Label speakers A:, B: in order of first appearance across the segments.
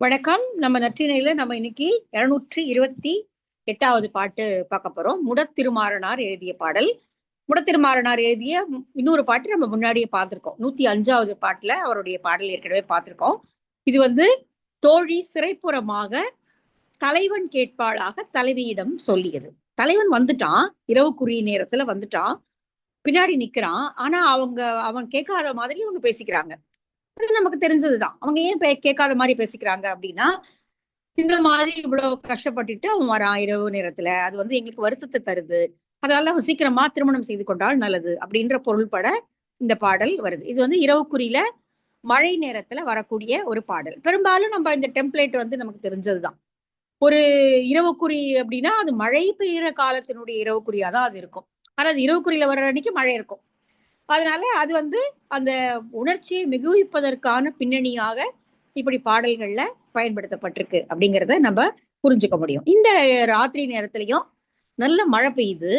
A: வணக்கம். நம்ம நற்றினையில நம்ம இன்னைக்கு 228வது பாட்டு பார்க்க போறோம். முடத்திருமாறனார் எழுதிய பாடல். முடத்திருமாறனார் எழுதிய இன்னொரு பாட்டு நம்ம முன்னாடியே பார்த்திருக்கோம். 105வது பாட்டுல அவருடைய பாடல் ஏற்கனவே பார்த்திருக்கோம். இது தோழி சிறைப்புறமாக தலைவன் கேட்பாளாக தலைவியிடம் சொல்லியது. தலைவன் வந்துட்டான், இரவுக்குரிய நேரத்துல வந்துட்டான், பின்னாடி நிக்கிறான். ஆனா அவன் கேட்காத மாதிரி இவங்க பேசிக்கிறாங்க. அது நமக்கு தெரிஞ்சதுதான். அவங்க ஏன் கேட்காத மாதிரி பேசிக்கிறாங்க அப்படின்னா, இந்த மாதிரி இவ்வளவு கஷ்டப்பட்டுட்டு அவன் வரான் இரவு நேரத்துல, அது எங்களுக்கு வருத்தத்தை தருது, அதனால அவன் சீக்கிரமா திருமணம் செய்து கொண்டால் நல்லது அப்படின்ற பொருள்பட இந்த பாடல் வருது. இது இரவுக்குறியில மழை நேரத்துல வரக்கூடிய ஒரு பாடல். பெரும்பாலும் நம்ம இந்த டெம்ப்ளேட் நமக்கு தெரிஞ்சதுதான். ஒரு இரவுக்குறி அப்படின்னா அது மழை பெய்யுற காலத்தினுடைய இரவுக்குறியாதான் அது இருக்கும். அதாவது இரவுக்குறியில வர்ற அன்னைக்கு மழை இருக்கும். அதனால அது அந்த உணர்ச்சியை மிகுவிப்பதற்கான பின்னணியாக இப்படி பாடல்கள்ல பயன்படுத்தப்பட்டிருக்கு அப்படிங்கிறத நம்ம புரிஞ்சுக்க முடியும். இந்த ராத்திரி நேரத்திலையும் நல்ல மழை பெய்யுது,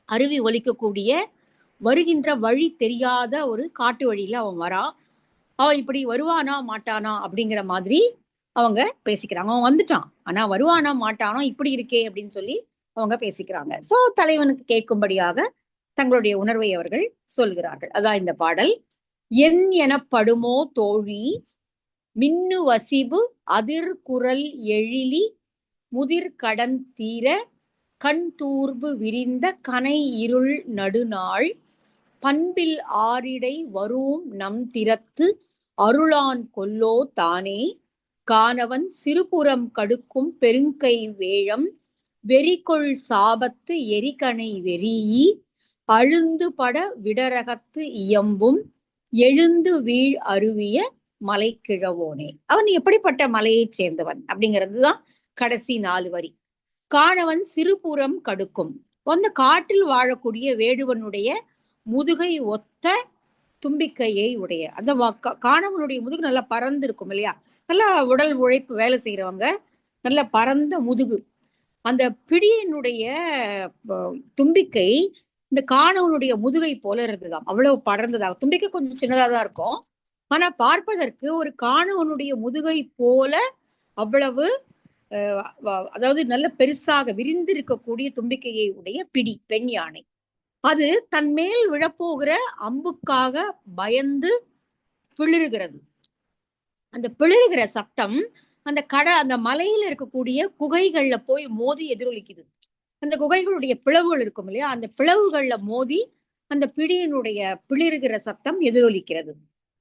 A: அருவி ஒலிக்கக்கூடிய வருகின்ற வழி தெரியாத ஒரு காட்டு வழியில அவன் வரான். அவன் இப்படி வருவானா மாட்டானா அப்படிங்கிற மாதிரி அவங்க பேசிக்கிறாங்க. அவன் வந்துட்டான், ஆனா வருவானா மாட்டானோ இப்படி இருக்கே அப்படின்னு சொல்லி அவங்க பேசிக்கிறாங்க. சோ தலைவனுக்கு கேட்கும்படியாக தங்களுடைய உணர்வை அவர்கள் சொல்கிறார்கள். அதான் இந்த பாடல். என் எனப்படுமோ தோழி மின்னு வசிபு அதிர் குரல் எழிலி முதிர் கடன் தீர கண் தூர்பு விரிந்த கனை இருள் நடுநாள் பண்பில் ஆரிடை வரூம் நம் திறத்து அருளான் கொல்லோ தானே கானவன் சிறுபுறம் கடுக்கும் பெருங்கை வேழம் வெறிகொள் சாபத்து எரிகணை வெறியி அழுந்து பட விடரகத்து இயம்பும் எழுந்து வீழ் அருவிய மலை கிழவோனே. அவன் எப்படிப்பட்ட மலையை சேர்ந்தவன் அப்படிங்கிறதுதான் கடைசி 4 வரி. காணவன் சிறுபுறம் கடுக்கும், காட்டில் வாழக்கூடிய வேடுவனுடைய முதுகை ஒத்த தும்பிக்கையை உடைய. அந்த காணவனுடைய முதுகு நல்லா பறந்து இருக்கும் இல்லையா, நல்லா உடல் உழைப்பு வேலை செய்யறவங்க, நல்ல பறந்த முதுகு. அந்த பிடியினுடைய தும்பிக்கை இந்த காணவனுடைய முதுகை போல இருந்ததாம், அவ்வளவு படர்ந்ததாக. தும்பிக்கை கொஞ்சம் சின்னதாதான் இருக்கும், ஆனா பார்ப்பதற்கு ஒரு காணவனுடைய முதுகை போல அவ்வளவு அதாவது நல்ல பெருசாக விரிந்திருக்கக்கூடிய தும்பிக்கையை உடைய பிடி பெண் யானை. அது தன் மேல் விழப்போகிற அம்புக்காக பயந்து பிளிறுகிறது. அந்த பிளிறுகிற சத்தம் அந்த மலையில இருக்கக்கூடிய குகைகள்ல போய் மோதி எதிரொலிக்குது. அந்த குகைகளுடைய பிளவுகள் இருக்கும் இல்லையா, அந்த பிளவுகள்ல மோதி அந்த பிடியினுடைய பிளிறுகிற சத்தம் எதிரொலிக்கிறது.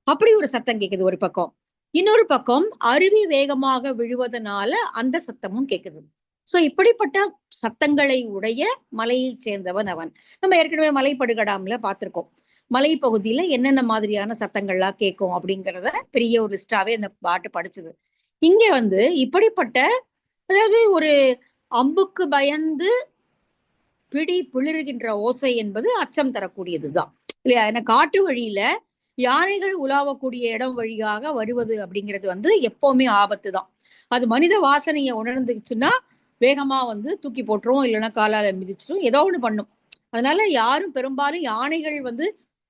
A: அப்படி ஒரு சத்தம் கேக்குது ஒரு பக்கம். இன்னொரு பக்கம் அருவி வேகமாக விழுவதனால அந்த சத்தமும் கேக்குது. சோ இப்படிப்பட்ட சத்தங்களை உடைய மலையை சேர்ந்தவன் அவன். நம்ம ஏற்கனவே மலைப்படுகடாம்ல பார்த்திருக்கோம், மலை பகுதியில என்னென்ன மாதிரியான சத்தங்கள்லாம் கேட்கும் அப்படிங்கிறத பெரிய ஒரு லிஸ்டாவே அந்த பாட்டு படிச்சது. இங்க இப்படிப்பட்ட, அதாவது ஒரு அம்புக்கு பயந்து பிடி பிளிறுகின்ற ஓசை என்பது அச்சம் தரக்கூடியதுதான் இல்லையா. ஏன்னா காட்டு வழியில யானைகள் உலாவக்கூடிய இடம் வழியாக வருவது அப்படிங்கிறது எப்பவுமே ஆபத்து தான். அது மனித வாசனையை உணர்ந்துச்சுன்னா வேகமா தூக்கி போட்டுரும், இல்லைன்னா காலால மிதிச்சிடும், ஏதோ ஒண்ணு பண்ணும். அதனால யாரும் பெரும்பாலும் யானைகள்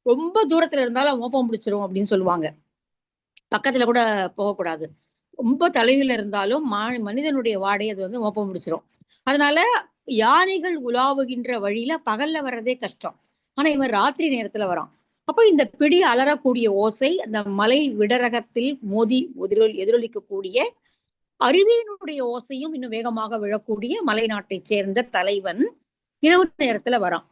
A: ரொம்ப தூரத்துல இருந்தாலும் மோப்பம் பிடிச்சிரும் அப்படின்னு சொல்லுவாங்க. பக்கத்துல கூட போகக்கூடாது. ரொம்ப தொலைவில் இருந்தாலும் மனிதனுடைய வாடை அது மோப்பம் பிடிச்சிரும். அதனால யானைகள் உலாவுகின்ற வழியில பகல்ல வர்றதே கஷ்டம், ஆனா இவன் ராத்திரி நேரத்துல வரான். அப்போ இந்த பிடி அலறக்கூடிய ஓசை அந்த மலை விடரகத்தில் மோதி எதிரொலிக்கக்கூடிய அருவியினுடைய ஓசையும் இன்னும் வேகமாக விழக்கூடிய மலை நாட்டை சேர்ந்த தலைவன் இரவு நேரத்துல வரான்.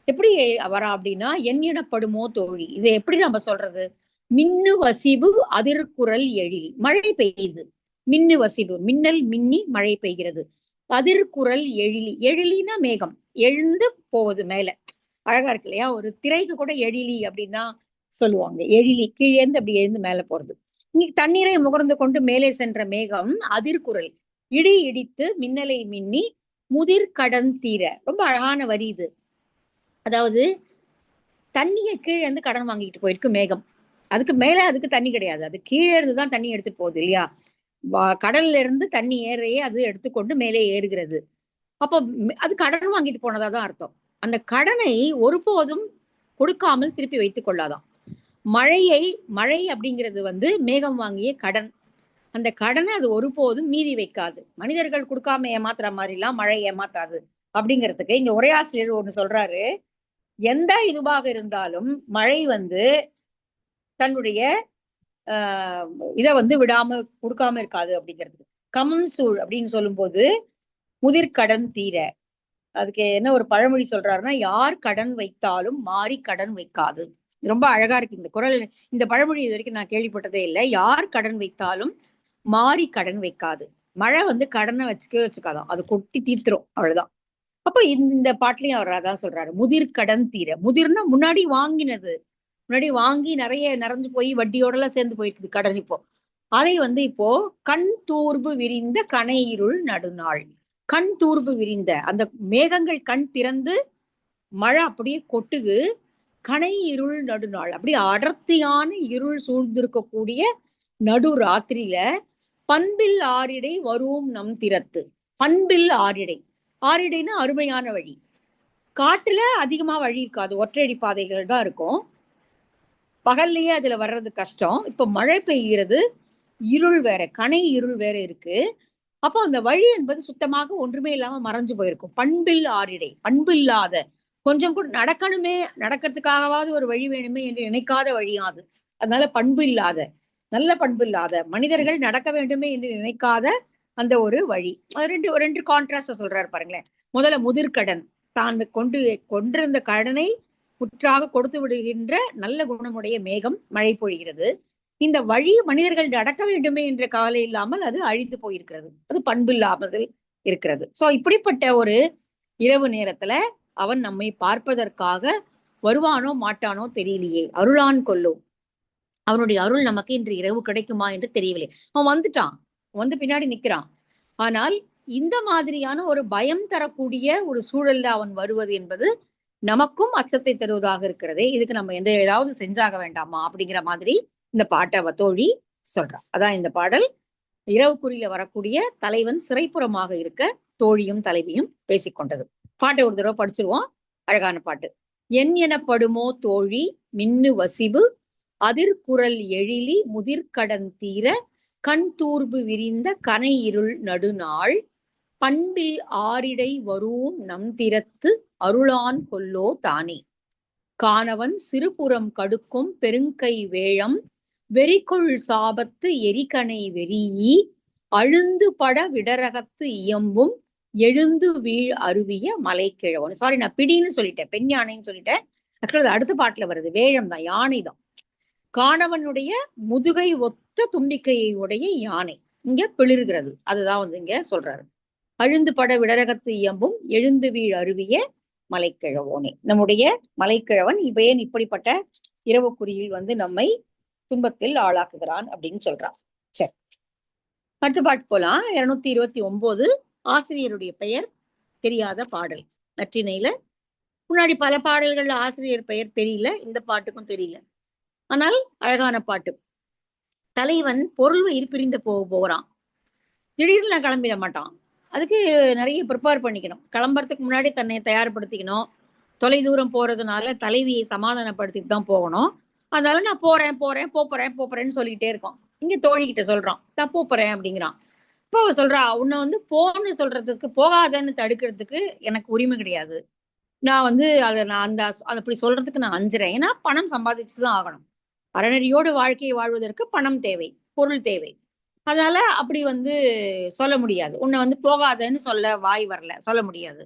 A: எப்படி வரான் அப்படின்னா, என் எனப்படுமோ தோழி, இதை எப்படி நம்ம சொல்றது? மின்னு வசிபு அதிர்குரல் எழிலி, மழை பெய்யுது. மின்னு வசிபு, மின்னல் மின்னி மழை பெய்கிறது. அதிர்குரல் எழிலி, எழிலினா மேகம் எழுந்து போகுது மேல, அழகா இருக்கு இல்லையா. ஒரு திரைக்கு கூட எழிலி அப்படின்னா சொல்லுவாங்க. எழிலி கீழேந்து அப்படி எழுந்து மேல போறது. இன்னைக்கு தண்ணீரை முகர்ந்து கொண்டு மேலே சென்ற மேகம் அதிர்குரல், இடி இடித்து மின்னலை மின்னி முதிர் கடன் தீர. ரொம்ப அழகான வரி இது. அதாவது தண்ணியை கீழே இருந்து கடன் வாங்கிட்டு போயிருக்கு மேகம். அதுக்கு மேல அதுக்கு தண்ணி கிடையாது, அது கீழே இருந்துதான் தண்ணி எடுத்துட்டு போகுது இல்லையா. கடல்ல இருந்து தண்ணி ஏறையே அது எடுத்துக்கொண்டு மேலே ஏறுகிறது. அப்போ அது கடன் வாங்கிட்டு போனதாதான் அர்த்தம். அந்த கடனை ஒருபோதும் கொடுக்காமல் திருப்பி வைத்துக் கொள்ளாதான். மழை அப்படிங்கிறது மேகம் வாங்கிய கடன். அந்த கடனை அது ஒருபோதும் மீதி வைக்காது. மனிதர்கள் கொடுக்காம ஏமாத்துற மாதிரி எல்லாம் மழை ஏமாத்தாது அப்படிங்கிறதுக்கு இங்க உரையாசிரியர் ஒண்ணு சொல்றாரு. எந்த இதுவாக இருந்தாலும் மழை வந்து தன்னுடைய இதை வந்து விடாம கொடுக்காம இருக்காது அப்படிங்கிறது. கமம் சூழ் அப்படின்னு சொல்லும் போது முதிர்கடன் தீர, அதுக்கு என்ன ஒரு பழமொழி சொல்றாருன்னா, யார் கடன் வைத்தாலும் மாறி கடன் வைக்காது. ரொம்ப அழகா இருக்கு இந்த குறள். இந்த பழமொழி இது வரைக்கும் நான் கேள்விப்பட்டதே இல்லை. யார் கடன் வைத்தாலும் மாறி கடன் வைக்காது. மழை வந்து கடனை வச்சுக்காதான், அது கொட்டி தீர்த்துரும், அவ்வளவுதான். அப்ப இந்த பாட்டுலயும் அவர் அதான் சொல்றாரு, முதிர்கடன் தீர. முதிர்னா முன்னாடி வாங்கினது, முன்னாடி வாங்கி நிறைஞ்சு போய் வட்டியோட எல்லாம் சேர்ந்து போயிருக்குது கடன். இப்போ அதை வந்து இப்போ கண் தூர்பு விரிந்த கனை இருள் நடுநாள். கண் தூர்பு விரிந்த அந்த மேகங்கள் கண் திறந்து மழை அப்படியே கொட்டுது. கனை இருள் நடுநாள், அப்படியே அடர்த்தியான இருள் சூழ்ந்திருக்கக்கூடிய நடு ராத்திரியில பண்பில் ஆரிடை வருவோம் நம் திறத்து. பண்பில் ஆரிடை, ஆரிடைன்னா அருமையான வழி. காட்டுல அதிகமா வழி இருக்காது, ஒற்றையடி பாதைகள் தான் இருக்கும். பகல்லையே அதுல வர்றது கஷ்டம். இப்ப மழை பெய்கிறது, இருள் வேற, கனை இருள் வேற இருக்கு. அப்போ அந்த வழி என்பது சுத்தமாக ஒன்றுமே இல்லாம மறைஞ்சு போயிருக்கும். பண்பில் ஆரிடை, பண்பு இல்லாத, கொஞ்சம் கூட நடக்கணுமே, நடக்கிறதுக்காகவாவது ஒரு வழி வேணுமே என்று நினைக்காத வழியாது. அதனால பண்பு இல்லாத, நல்ல பண்பு இல்லாத மனிதர்கள் நடக்க வேண்டுமே என்று நினைக்காத அந்த ஒரு வழி. ரெண்டு கான்ட்ராஸ்ட சொல்றாரு பாருங்களேன். முதல்ல முதிர்கடன், தான் கொண்டிருந்த கடனை முற்றாக கொடுத்து விடுகின்ற நல்ல குணமுடைய மேகம் மழை பொழிகிறது. இந்த வழி மனிதர்கள் நடக்க வேண்டுமே என்ற கவலை இல்லாமல் அது அழிந்து போயிருக்கிறது, அது பண்பு இல்லாமல் இருக்கிறது. சோ இப்படிப்பட்ட ஒரு இரவு நேரத்துல அவன் நம்மை பார்ப்பதற்காக வருவானோ மாட்டானோ தெரியலையே, அருளான் கொல்லோ, அவனுடைய அருள் நமக்கு இன்று இரவு கிடைக்குமா என்று தெரியவில்லை. அவன் வந்துட்டான், வந்து பின்னாடி நிக்கிறான். ஆனால் இந்த மாதிரியான ஒரு பயம் தரக்கூடிய ஒரு சூழல்ல அவன் வருவது என்பது நமக்கும் அச்சத்தை தருவதாக இருக்கிறதே. இதுக்கு நம்ம ஏதாவது செஞ்சாக வேண்டாமா அப்படிங்கிற மாதிரி இந்த பாட்டை அவ தோழி சொல்றான். அதான் இந்த பாடல். இரவுக்குறியில வரக்கூடிய தலைவன் சிறைப்புறமாக இருக்க தோழியும் தலைவியும் பேசிக்கொண்டது. பாட்டை ஒரு தடவை படிச்சிருவோம், அழகான பாட்டு. என் எனப்படுமோ தோழி மின்னு வசிவு அதிர்குரல் எழிலி முதிர்கடன் தீர கண் தூர்பு விரிந்த கனை இருள் நடுநாள் பண்பில் ஆரிடை வரூம் நம் திறத்து அருளான் கொல்லோ தானே. காணவன் சிறுபுறம் கடுக்கும் பெருங்கை வேழம் வெறிகொள் சாபத்து எரிகனை வெறியி அழுந்து பட விடரகத்து இயம்பும் எழுந்து வீழ் அருவிய மலை கிழவன். சாரி, நான் பிடின்னு சொல்லிட்டேன், பெண் யானைன்னு சொல்லிட்டேன். ஆக்சுவலா அடுத்த பாட்டுல வருது, வேழம் தான், யானை தான். காணவனுடைய முதுகை ஒத்த தும்பிக்கையை உடைய யானை இங்க பிளிர்கிறது, அதுதான் வந்து இங்க சொல்றாரு. அழுந்து பட விடரகத்து இயம்பும் எழுந்து வீழ் அருவிய மலைக்கிழவோனே. நம்முடைய மலைக்கிழவன் ஏன் இப்படிப்பட்ட இரவுக்குறியில் வந்து நம்மை துன்பத்தில் ஆளாக்குகிறான் அப்படின்னு சொல்றான். சரி, அடுத்த பாட்டு போலாம். 229 ஆசிரியருடைய பெயர் தெரியாத பாடல். நற்றிணையில முன்னாடி பல பாடல்கள்ல ஆசிரியர் பெயர் தெரியல, இந்த பாட்டுக்கும் தெரியல, ஆனால் அழகான பாட்டு. தலைவன் பொருள் வயிறு பிரிந்து போகிறான். திடீர்னு நான் கிளம்பிட மாட்டான், அதுக்கு நிறைய ப்ரிப்பேர் பண்ணிக்கணும். கிளம்புறதுக்கு முன்னாடி தன்னை தயார்படுத்திக்கணும். தொலை தூரம் போறதுனால தலைவியை சமாதானப்படுத்திட்டு தான் போகணும். அதனால நான் போறேன்னு சொல்லிக்கிட்டே இருக்கோம். இங்க தோழிக்கிட்ட சொல்றான், நான் போறேன் அப்படிங்கிறான். இப்போ அவ சொல்றா, உன்னை வந்து போன்னு சொல்றதுக்கு, போகாதன்னு தடுக்கிறதுக்கு எனக்கு உரிமை கிடையாது. நான் வந்து நான் அப்படி சொல்றதுக்கு நான் அஞ்சுறேன். ஏன்னா பணம் சம்பாதிச்சுதான் ஆகணும். அறநெறியோடு வாழ்க்கையை வாழ்வதற்கு பணம் தேவை, பொருள் தேவை. அதனால அப்படி வந்து சொல்ல முடியாது. உன்னை வந்து போகாதன்னு சொல்ல வாய் வரல, சொல்ல முடியாது.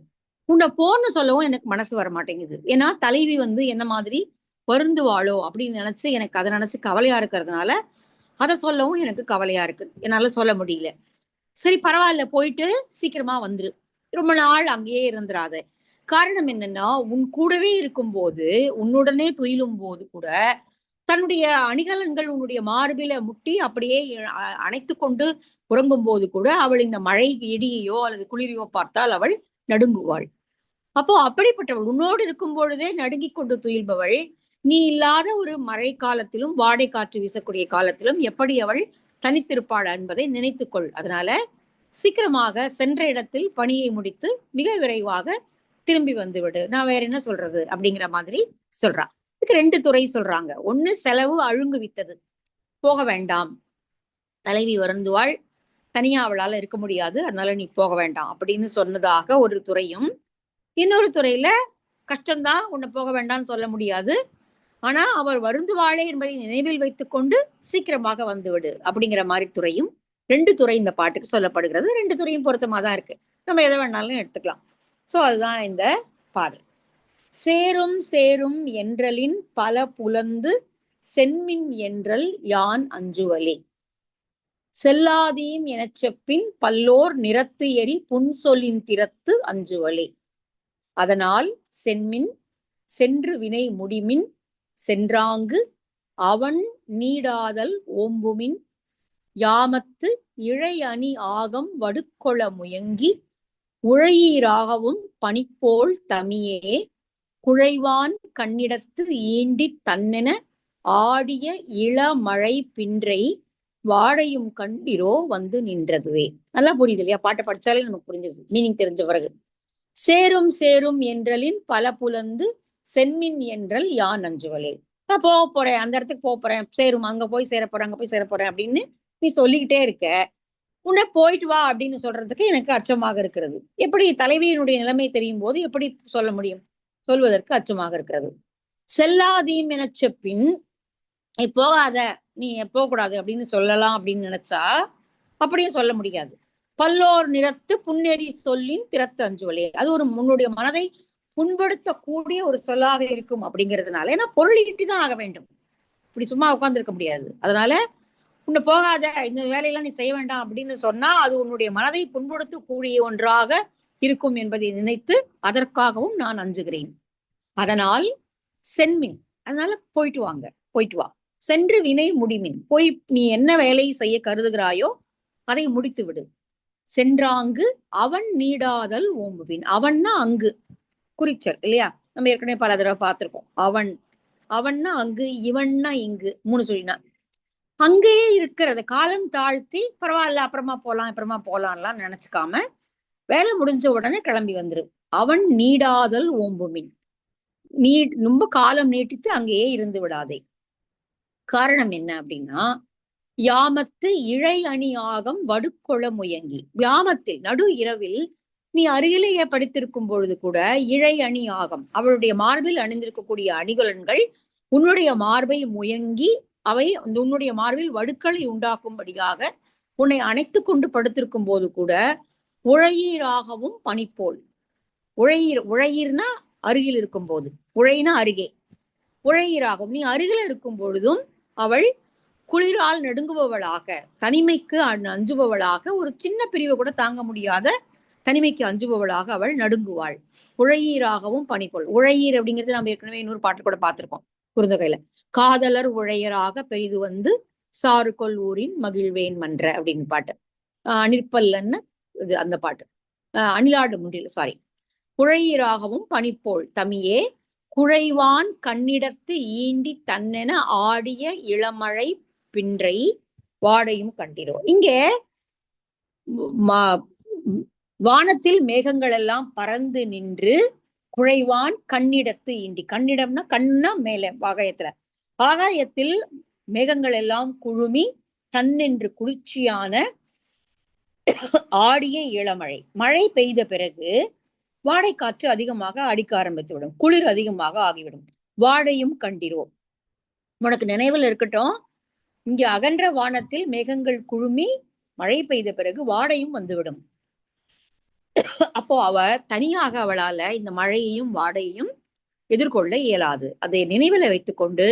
A: உன்னை போன்னு சொல்லவும் எனக்கு மனசு வர மாட்டேங்குது. ஏன்னா தலைவி வந்து என்ன மாதிரி வருந்துவாளோ அப்படின்னு நினைச்சு எனக்கு அதை நினைச்சு கவலையா இருக்கிறதுனால அதை சொல்லவும் எனக்கு கவலையா இருக்கு, என்னால சொல்ல முடியல. சரி பரவாயில்ல, போயிட்டு சீக்கிரமா வந்துரு, ரொம்ப நாள் அங்கேயே இருந்துராத. காரணம் என்னன்னா, உன் கூடவே இருக்கும்போது, உன்னுடனே துயிலும் போது கூட தன்னுடைய அணிகலன்கள் உன்னுடைய மார்பில முட்டி அப்படியே அணைத்து கொண்டு உறங்கும் போது கூட அவள் இந்த மழை இடியையோ அல்லது குளிரையோ பார்த்தால் அவள் நடுங்குவாள். அப்போ அப்படிப்பட்டவள், உன்னோடு இருக்கும் பொழுதே நடுங்கிக் கொண்டு துயில்பவள், நீ இல்லாத ஒரு மழை காலத்திலும் வாடை காற்று வீசக்கூடிய காலத்திலும் எப்படி அவள் தனித்திருப்பாள் என்பதை நினைத்துக்கொள். அதனால சீக்கிரமாக சென்ற இடத்தில் பணியை முடித்து மிக விரைவாக திரும்பி வந்து விடு, நான் வேற என்ன சொல்றது அப்படிங்கிற மாதிரி சொல்றா. இதுக்கு ரெண்டு துறை சொல்றாங்க. ஒண்ணு செலவு அழுங்கு வித்தது, போக வேண்டாம். தலைவி வருந்துவாள், தனியா அவளால இருக்க முடியாது, அதனால நீ போக வேண்டாம் அப்படின்னு சொன்னதாக ஒரு துறையும், இன்னொரு துறையில கஷ்டம்தான், உன்னை போக வேண்டாம்னு சொல்ல முடியாது, ஆனா அவர் வருந்துவாளே என்பதை நினைவில் வைத்துக் கொண்டு சீக்கிரமாக வந்துவிடு அப்படிங்கிற மாதிரி துறையும், ரெண்டு துறை இந்த பாட்டுக்கு சொல்லப்படுகிறது. ரெண்டு துறையும் பொருத்தமா தான் இருக்கு, நம்ம எதை வேணாலும் எடுத்துக்கலாம். சோ அதுதான் இந்த பாடல். சேரும் சேரும் என்றலின் பல புலந்து சென்மின் என்றல் யான் அஞ்சுவலே, செல்லாதீம் எனச் செப்பின் பல்லோர் நிறத்து எரி புன்சொலின் திறத்து அஞ்சுவலே, அதனால் சென்மின் சென்று வினை முடிமின் சென்றாங்கு அவன் நீடாதல் ஓம்புமின் யாமத்து இழை அணி ஆகம் வடுக்கொள முயங்கி உழையீராகவும் பனிப்போல் தமியே குழைவான் கண்ணிடத்து ஈண்டி தன்னென ஆடிய இளமழை பின்றை வாடையும் கண்டிரோ வந்து நின்றதுவே. நல்லா புரியுது இல்லையா? பாட்டை படிச்சாலே நமக்கு புரிஞ்சது, மீனிங் தெரிஞ்ச பிறகு. சேரும் சேரும் என்றலின் பல புலந்து சென்மின் என்றல் யான் அஞ்சுவலே, நான் போக போறேன், அந்த இடத்துக்கு போக போறேன், சேரும் அங்க போய் சேர போறேன், அங்க போய் சேர போறேன் அப்படின்னு நீ சொல்லிக்கிட்டே இருக்க, உன்னை போயிட்டு வா அப்படின்னு சொல்றதுக்கு எனக்கு அச்சமாக இருக்கிறது. எப்படி தலைவியினுடைய நிலைமை தெரியும் போது எப்படி சொல்ல முடியும்? சொல்வதற்கு அச்சமாக இருக்கிறது. செல்லாதீம் என செப்பின், நீ போகாத, நீ போகக்கூடாது அப்படின்னு சொல்லலாம் அப்படின்னு நினைச்சா அப்படியும் சொல்ல முடியாது. பல்லோர் நிறத்து புன்னெறி சொல்லின் திறத்து அஞ்சுவலே, அது ஒரு முன்னுடைய மனதை புண்படுத்தக்கூடிய ஒரு சொல்லாக இருக்கும் அப்படிங்கிறதுனால, ஏன்னா பொருள் ஈட்டிதான் ஆக வேண்டும், இப்படி சும்மா உட்கார்ந்து இருக்க முடியாது. அதனால உன்னை போகாத, இந்த வேலையெல்லாம் நீ செய்ய வேண்டாம் அப்படின்னு சொன்னா அது உன்னுடைய மனதை புண்படுத்தக்கூடிய ஒன்றாக இருக்கும் என்பதை நினைத்து அதற்காகவும் நான் அஞ்சுகிறேன். அதனால் சென்மின், அதனால போயிட்டு வாங்க, போயிட்டு வா. சென்று வினை முடிமின், போய் நீ என்ன வேலையை செய்ய கருதுகிறாயோ அதை முடித்து விடு. சென்றாங்கு அவன் நீடாதல் ஓம்புவின், அவன்னா அங்கு குறிச்சல் இல்லையா? நம்ம ஏற்கனவே பல தடவை பார்த்திருக்கோம். அவன், அவன்னா அங்கு, இவன்னா இங்கு, மூணு சொல்லினா அங்கேயே இருக்கிறது. காலம் தாழ்த்தி பரவாயில்ல அப்புறமா போலாம்லாம் நினைச்சுக்காம வேலை முடிஞ்ச உடனே கிளம்பி வந்துரு. அவன் நீடாதல் ஓம்புமின், நீ ரொம்ப காலம் நீட்டித்து அங்கேயே இருந்து விடாதே. காரணம் என்ன அப்படின்னா, யாமத்து இழை அணி ஆகம் வடுக்கொள முயங்கி, யாமத்தில் நடு இரவில் நீ அருகிலேயே படித்திருக்கும் பொழுது கூட இழை அணி ஆகம், அவளுடைய மார்பில் அணிந்திருக்கக்கூடிய அணிகலன்கள் உன்னுடைய மார்பை முயங்கி அவை உன்னுடைய மார்பில் வடுக்களை உண்டாக்கும்படியாக உன்னை அணைத்து கொண்டு படுத்திருக்கும் போது கூட உழையீராகவும் பனிப்போல், உழையீர்னா அருகில் இருக்கும் போது, உழைனா அருகே, உழையீராகவும் நீ அருகில் இருக்கும் பொழுதும் அவள் குளிரால் நடுங்குபவளாக, தனிமைக்கு அஞ்சுபவளாக, ஒரு சின்ன பிரிவை கூட தாங்க முடியாத தனிமைக்கு அஞ்சுபவளாக அவள் நடுங்குவாள். உழையீராகவும் பனிப்போல், உழையீர் அப்படிங்கிறது நம்ம ஏற்கனவே இன்னொரு பாட்டு கூட பார்த்திருக்கோம் குறுந்தொகையில. காதலர் உழையராக பெரிது வந்து சாறுகொள் ஊரின் மகிழ்வேன் மன்ற அப்படின்னு பாட்டு. அணிற்பல்லன்னு இது அந்த பாட்டு. அணிலாடு முன்றில் சாரி. குழையீராகவும் பனிப்போல் தமியே குழைவான் கண்ணிடத்து ஈண்டி தன்னென ஆடிய இளமழை பின்றை வாடையும் கண்டிரோ. இங்கே வானத்தில் மேகங்கள் எல்லாம் பறந்து நின்று குழைவான் கண்ணிடத்து ஈண்டி, கண்ணிடம்னா கண்ணா மேல ஆகாயத்துல, ஆகாயத்தில் மேகங்கள் எல்லாம் குழுமி தன்னென்று குளிர்ச்சியான ஆடிய இளமழை, மழை பெய்த பிறகு வாடை காற்று அதிகமாக அடிக்க ஆரம்பித்துவிடும், குளிர் அதிகமாக ஆகிவிடும். வாடையும் கண்டிரோம், உனக்கு நினைவில் இருக்கட்டும், இங்க அகன்ற வானத்தில் மேகங்கள் குழுமி மழை பெய்த பிறகு வாடையும் வந்துவிடும். அப்போ அவ தனியாக அவளால இந்த மழையையும் வாடையையும் எதிர்கொள்ள இயலாது. அதை நினைவுல வைத்துக்கொண்டு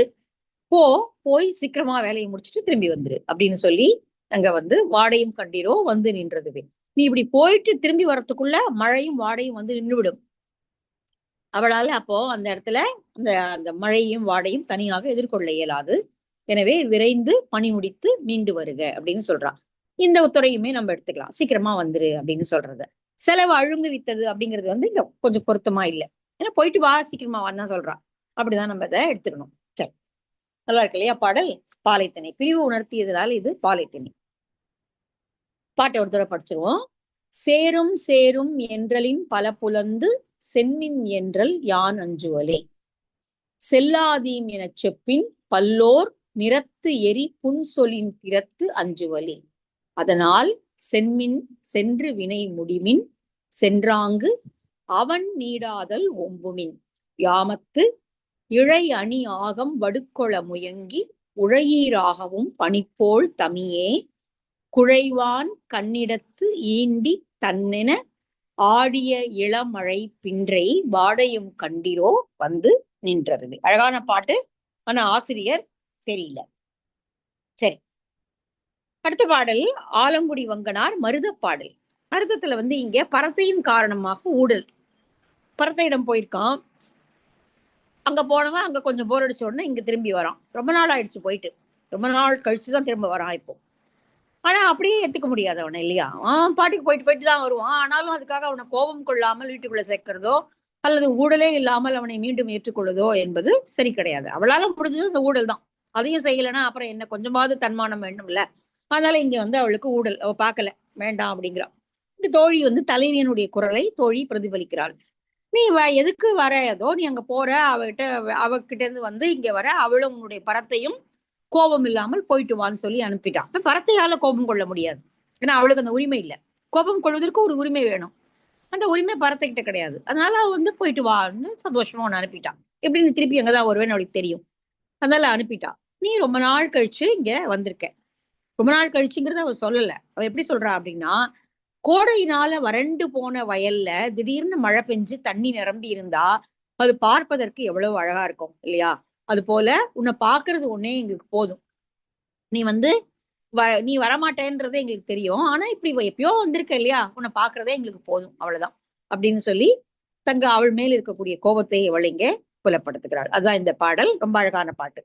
A: போய் சீக்கிரமா வேலையை முடிச்சுட்டு திரும்பி வந்துரு அப்படின்னு சொல்லி அங்க வந்து வாடையும் கண்டிரோ வந்து நின்றதுவே. நீ இப்படி போயிட்டு திரும்பி வர்றதுக்குள்ள மழையும் வாடையும் வந்து நின்றுவிடும். அவளால அப்போ அந்த இடத்துல அந்த மழையும் வாடையும் தனியாக எதிர்கொள்ள இயலாது. எனவே விரைந்து பணி முடித்து மீண்டு வருக அப்படின்னு சொல்றான். இந்த துறையுமே நம்ம எடுத்துக்கலாம், சீக்கிரமா வந்துரு அப்படின்னு சொல்றது. செலவு அழுந்து வித்தது அப்படிங்கிறது வந்து இங்க கொஞ்சம் பொருத்தமா இல்லை, ஏன்னா போயிட்டு வா சீக்கிரமா வான்னு சொல்றான். அப்படிதான் நம்ம இதை எடுத்துக்கணும். சரி, நல்லா இருக்கு இல்லையா பாடல்? பாலைத்திணை பிரிவு உணர்த்தியதுனால இது பாலைத்திணை. பாட்டை ஒரு தடவை படிச்சிருவோம். சேரும் சேரும் என்றலின் பல புலந்து சென்மின் என்றல் யான் அஞ்சுவலே, செல்லாதீம் எனச் செப்பின் பல்லோர் நிறத்து எரி புன்சொலின் திறத்து அஞ்சுவலே. அதனால் சென்மின் சென்று வினை முடிமின் சென்றாங்கு அவன் நீடாதல் ஒம்புமின் யாமத்து இழை அணி ஆகம் வடுக்கொள முயங்கி உழையீராகவும் பனிப்போல் தமியே குழைவான் கண்ணிடத்து ஈண்டி தன்னென ஆடிய இளமழை பின்றை வாடையும் கண்டிரோ வந்து நின்றது. அழகான பாட்டு, ஆனா ஆசிரியர் தெரியல. சரி, அடுத்த பாடல் ஆலங்குடி வங்கனார் மருத பாடல். மருதத்துல இங்க பரத்தையின் காரணமாக ஊடல். பரத்தையிடம் போயிருக்கான். அங்க போனவன் அங்க கொஞ்சம் போர் அடிச்ச உடனே இங்க திரும்பி வரான். ரொம்ப நாள் ஆயிடுச்சு போயிட்டு, ரொம்ப நாள் கழிச்சுதான் திரும்ப வரான் இப்போ. ஆனா அப்படியே ஏத்துக்க முடியாது அவனை, இல்லையா? அவன் பாட்டுக்கு போயிட்டு போயிட்டு தான் வருவான். ஆனாலும் அதுக்காக அவனை கோபம் கொள்ளாமல் வீட்டுக்குள்ள சேர்க்கிறதோ அல்லது ஊழலே இல்லாமல் அவனை மீண்டும் ஏற்றுக்கொள்வதோ என்பது சரி கிடையாது. அவளால முடிஞ்சது இந்த ஊழல் தான். அதையும் செய்யலைன்னா அப்புறம் என்ன, கொஞ்சமாவது தன்மானம் வேண்டும்ல. அதனால இங்க அவளுக்கு ஊழல், அவ பார்க்கல, வேண்டாம் அப்படிங்கிறான். இந்த தோழி தலைவியனுடைய குரலை தோழி பிரதிபலிக்கிறாள். நீ எதுக்கு வர, ஏதோ நீ அங்க போற, அவகிட்ட இருந்து இங்க வர, அவளும் உன்னுடைய பரத்தையும் கோபம் இல்லாமல் போயிட்டு வான்னு சொல்லி அனுப்பிட்டான். இப்ப பரத்தையால கோபம் கொள்ள முடியாது, ஏன்னா அவளுக்கு அந்த உரிமை இல்லை. கோபம் கொள்வதற்கு ஒரு உரிமை வேணும், அந்த உரிமை பரத்தைக்கிட்ட கிடையாது. அதனால அவ போயிட்டு வான்னு சந்தோஷமா உன்னை அனுப்பிட்டான். எப்படி நீ திருப்பி அங்கதான் வருவேன்னு அவளுக்கு தெரியும், அதனால அனுப்பிட்டான். நீ ரொம்ப நாள் கழிச்சு இங்க வந்திருக்க. ரொம்ப நாள் கழிச்சுங்கிறத அவ சொல்லல. அவ எப்படி சொல்றா அப்படின்னா, கோடையினால வறண்டு போன வயல்ல திடீர்னு மழை பெஞ்சு தண்ணி நிரம்பி இருந்தா அது பார்ப்பதற்கு எவ்வளவு அழகா இருக்கும், இல்லையா? அது போல உன்னை பாக்குறது ஒன்னே எங்களுக்கு போதும். நீ நீ வரமாட்டேன்றது எங்களுக்கு தெரியும், ஆனா இப்படி எப்பயோ வந்திருக்க இல்லையா, உன்னை பாக்குறதே எங்களுக்கு போதும், அவ்வளவுதான் அப்படின்னு சொல்லி அவள் மேல் இருக்கக்கூடிய கோபத்தை அவள் இங்கே புலப்படுத்துகிறாள். அதுதான் இந்த பாடல். ரொம்ப அழகான பாட்டு.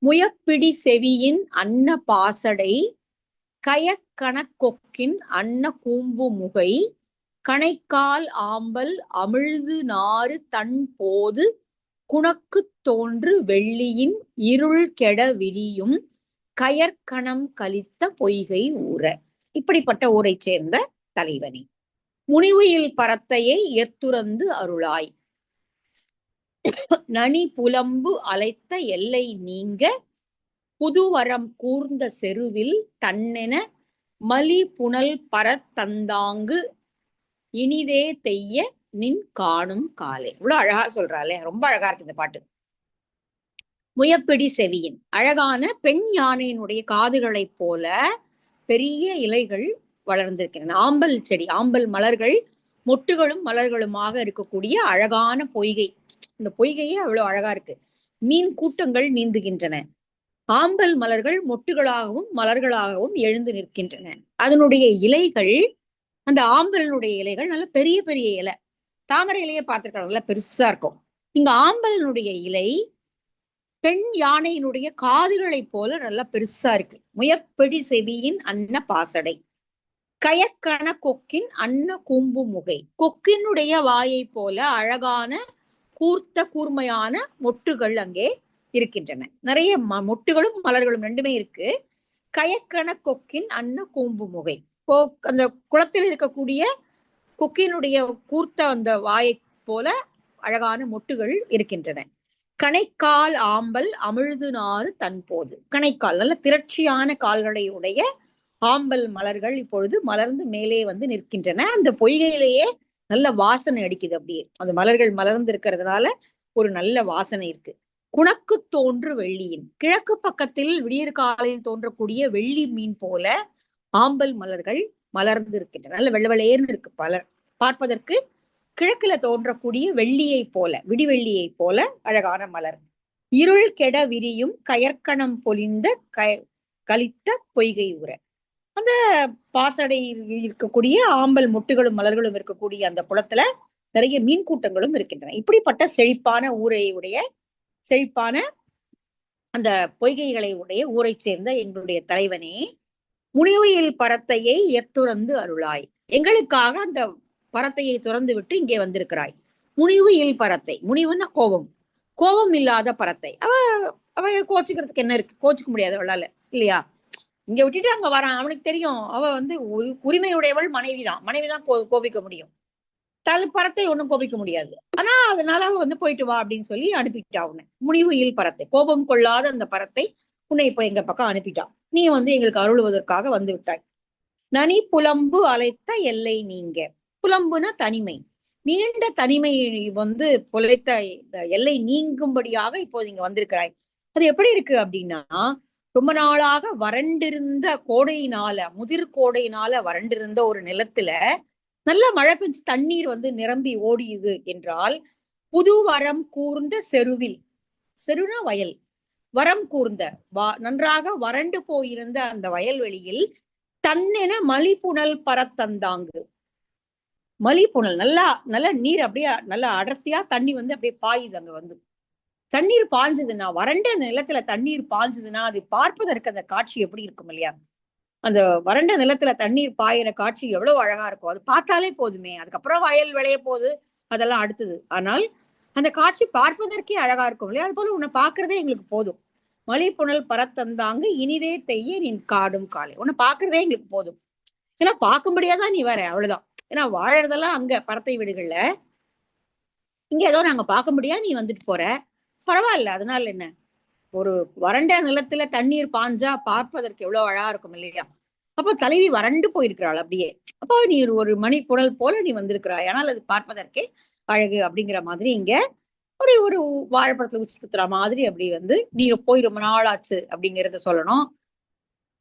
A: முயப்பிடி செவியின் அன்ன பாசடை கயக்கணக்கொக்கின் அன்ன கூம்பு முகை கணைக்கால் ஆம்பல் அமிழ்து நாறு தன் போது குணக்கு தோன்று வெள்ளியின் இருள் கெட விரியும் கயற்கணம் கலித்த பொய்கை ஊர. இப்படிப்பட்ட ஊரை சேர்ந்த தலைவனே, முனிவுயில் பரத்தையை எத்துறந்து அருளாய். நனி புலம்பு அலைத்த எல்லை நீங்க புதுவரம் கூர்ந்த செருவில் தன்னென மலி புனல் பரத்தந்தாங்கு இனிதே தெய்ய நின் காணும் காலே. இவ்வளவு அழகா சொல்றாளே, ரொம்ப அழகா இருக்கு இந்த பாட்டு. முயப்பிடி செவியின், அழகான பெண் யானையினுடைய காதுகளைப் போல பெரிய இலைகள் வளர்ந்திருக்கின்றன. ஆம்பல் செடி, ஆம்பல் மலர்கள் மொட்டுகளும் மலர்களுமாக இருக்கக்கூடிய அழகான பொய்கை. இந்த பொய்கையே அவ்வளவு அழகா இருக்கு. மீன் கூட்டங்கள் நீந்துகின்றன. ஆம்பல் மலர்கள் மொட்டுகளாகவும் மலர்களாகவும் எழுந்து நிற்கின்றன. அதனுடைய இலைகள், அந்த ஆம்பலினுடைய இலைகள் நல்ல பெரிய பெரிய இலை. தாமரை இலையை பார்த்திருக்காங்க, நல்லா பெருசா இருக்கும். இங்க ஆம்பலினுடைய இலை பெண் யானையினுடைய காதுகளை போல நல்லா பெருசா இருக்கு. முயப்பிடி செவியின் அன்ன பாசடை கயக்கண கொக்கின் அன்ன கூம்பு முகை. கொக்கினுடைய வாயை போல அழகான கூர்த்த கூர்மையான மொட்டுகள் அங்கே இருக்கின்றன. நிறைய மொட்டுகளும் மலர்களும் ரெண்டுமே இருக்கு. கயக்கண கொக்கின் அன்ன கூம்பு முகை, அந்த குளத்தில் இருக்கக்கூடிய கொக்கினுடைய கூர்த்த அந்த வாயை போல அழகான மொட்டுகள் இருக்கின்றன. கணைக்கால் ஆம்பல் அமிழ்து நாறு தன்போது. கணைக்கால், நல்ல திரட்சியான கால்களை உடைய ஆம்பல் மலர்கள் இப்பொழுது மலர்ந்து மேலே நிற்கின்றன. அந்த பொய்கையிலேயே நல்ல வாசனை அடிக்குது. அப்படியே அந்த மலர்கள் மலர்ந்து இருக்கிறதுனால ஒரு நல்ல வாசனை இருக்கு. குணக்கு தோன்று வெள்ளியின், கிழக்கு பக்கத்தில் விடியற் காலையில் தோன்றக்கூடிய வெள்ளி மீன் போல ஆம்பல் மலர்கள் மலர்ந்து இருக்கின்றன. நல்ல வெள்ளவெளேர்னு இருக்கு பலர் பார்ப்பதற்கு. கிழக்குல தோன்றக்கூடிய வெள்ளியை போல, விடிவெள்ளியை போல அழகான மலர். இருள் கெட விரியும் கயற்கணம் பொலிந்த கலித்த பொய்கை உர. அந்த பாசடை இருக்கக்கூடிய ஆம்பல் மொட்டுகளும் மலர்களும் இருக்கக்கூடிய அந்த குளத்துல நிறைய மீன் கூட்டங்களும் இருக்கின்றன. இப்படிப்பட்ட செழிப்பான ஊரையுடைய, செழிப்பான அந்த பொய்கைகளை உடைய ஊரை சேர்ந்த எங்களுடைய தலைவனே, முனிவையில் பரத்தையை எத்துறந்து அருளாய். எங்களுக்காக அந்த பரத்தையை துறந்து விட்டு இங்கே வந்திருக்கிறாய். முனிவு இல் பரத்தை, முனிவுன்னா கோபம், கோபம் இல்லாத பரத்தை. அவ கோச்சுக்கிறதுக்கு என்ன இருக்கு, கோச்சுக்க முடியாது அவளால, இல்லையா? இங்க விட்டுட்டு அங்க வரான், அவனுக்கு தெரியும் அவ உரிமையுடையவள் மனைவிதான், மனைவிதான் கோபிக்க முடியும், பரத்தை ஒண்ணும் கோபிக்க முடியாது. ஆனா அதனால அவ போயிட்டு வா அப்படின்னு சொல்லி அனுப்பிட்டா அவனை. முனிவு இல் பரத்தை, கோபம் கொள்ளாத அந்த பரத்தை உன்னை இப்போ எங்க பக்கம் அனுப்பிட்டான். நீ வந்து எங்களுக்கு அருளுவதற்காக வந்து விட்டாய். நனி புலம்பு அலைத்த எல்லை நீங்க. புலம்புனா தனிமை. நீண்ட தனிமை வந்து புலைத்த எல்லை நீங்கும்படியாக இப்போது இங்க வந்திருக்கிறாய். அது எப்படி இருக்கு அப்படின்னா, ரொம்ப நாளாக வறண்டிருந்த கோடையினால, முதிர் கோடையினால வறண்டிருந்த ஒரு நிலத்துல நல்ல மழை பெஞ்சு தண்ணீர் வந்து நிரம்பி ஓடியுது என்றால், புது வரம் கூர்ந்த செருவில், செருனா வயல், வரம் கூர்ந்த நன்றாக வறண்டு போயிருந்த அந்த வயல்வெளியில் தன்னென மலிப்புணல் பரத்தந்தாங்கு. மலிப்புணல் நல்லா நல்ல நீர் அப்படியே நல்லா அடர்த்தியா தண்ணி வந்து அப்படியே பாயுது. அங்க வந்து தண்ணீர் பாய்ஞ்சதுன்னா, வறண்ட நிலத்துல தண்ணீர் பாய்ஞ்சதுன்னா அது பார்ப்பதற்கு அந்த காட்சி எப்படி இருக்கும் இல்லையா? அந்த வறண்ட நிலத்துல தண்ணீர் பாயிற காட்சி எவ்வளவு அழகா இருக்கும். அது பார்த்தாலே போதுமே. அதுக்கப்புறம் வயல் விளைய போகுது, அதெல்லாம் அடுத்தது. ஆனால் அந்த காட்சி பார்ப்பதற்கே அழகா இருக்கும் இல்லையா? அது போல உன்னை பார்க்கறதே எங்களுக்கு போதும். மலிப்புணல் பரத்தந்தாங்க இனிதே தெய்ய நின் காடும் காலை. உன்னை பார்க்கறதே எங்களுக்கு போதும். ஏன்னா பார்க்கும்படியாதான் நீ வர, அவ்வளவுதான். ஏன்னா வாழறதெல்லாம் அங்க பரத்தை வீடுகள்ல, இங்க ஏதோ நாங்க பார்க்க முடியா நீ வந்துட்டு போற. பரவாயில்ல, அதனால என்ன? ஒரு வறண்ட நிலத்துல தண்ணீர் பாஞ்சா பார்ப்பதற்கு எவ்வளவு அழகா இருக்கும் இல்லையா? அப்போ தலைவி வறண்டு போயிருக்கிறாள் அப்படியே. அப்போ நீ ஒரு மணி குடல் போல நீ வந்திருக்கிறாய், ஆனால் அது பார்ப்பதற்கே அழகு அப்படிங்கிற மாதிரி இங்க அப்படி ஒரு வாழைப்பழத்துல ஊசி குத்துற மாதிரி அப்படி வந்து நீ போய் ரொம்ப நாள் ஆச்சு அப்படிங்கறத சொல்லணும்.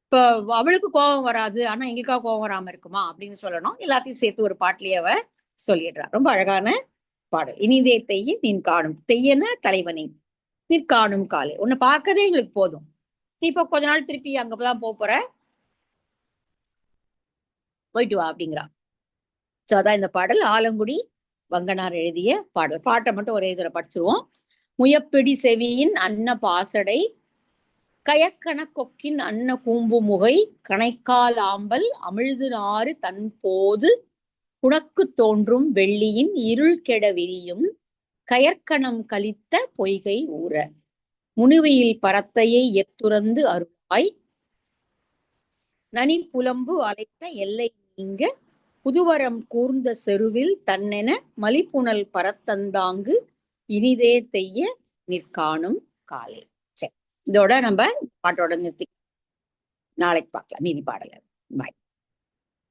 A: இப்ப அவளுக்கு கோபம் வராது, ஆனா எங்களுக்கா கோபம் வராம இருக்குமா அப்படின்னு சொல்லணும். எல்லாத்தையும் சேர்த்து ஒரு பாட்டிலேயே அவ சொல்லிடுறா. ரொம்ப அழகான பாடல். இனிதே தெய்ய நின் காணும், தெய்யன தலைவனை, நின் காணும் காலை. உன்னை பார்க்கதே எங்களுக்கு போதும். நீ இப்ப கொஞ்ச நாள் திருப்பி அங்கதான் போற, போயிட்டு வா அப்படிங்கிறா. சோ அதான் இந்த பாடல் ஆலங்குடி வங்கனார் எழுதிய பாடல். பாட்டை மட்டும் ஒரே இதுல படிச்சிருவோம். முயப்பிடி செவியின் அன்ன பாசடை கயக்கண கொக்கின் அன்ன கூம்பு முகை கணைக்கால் ஆம்பல் அமிழ்து நாறு தன் போது உனக்கு தோன்றும் வெள்ளியின் இருள் கெட விரியும் கயற்கணம் கலித்த பொய்கை ஊற முனிவியில் பரத்தையை எத்துறந்து அருளாய் நனி புலம்பு அலைத்த எல்லை நீங்க புதுவரம் கூர்ந்த செருவில் தன்னென மலிப்புணல் பரத்தந்தாங்கு இனிதே தெய்ய நிற்காணும் காலை. சரி, இதோட நம்ம பாட்டோட நிறுத்தி நாளைக்கு பார்க்கலாம் மீதி பாடல. பாய்.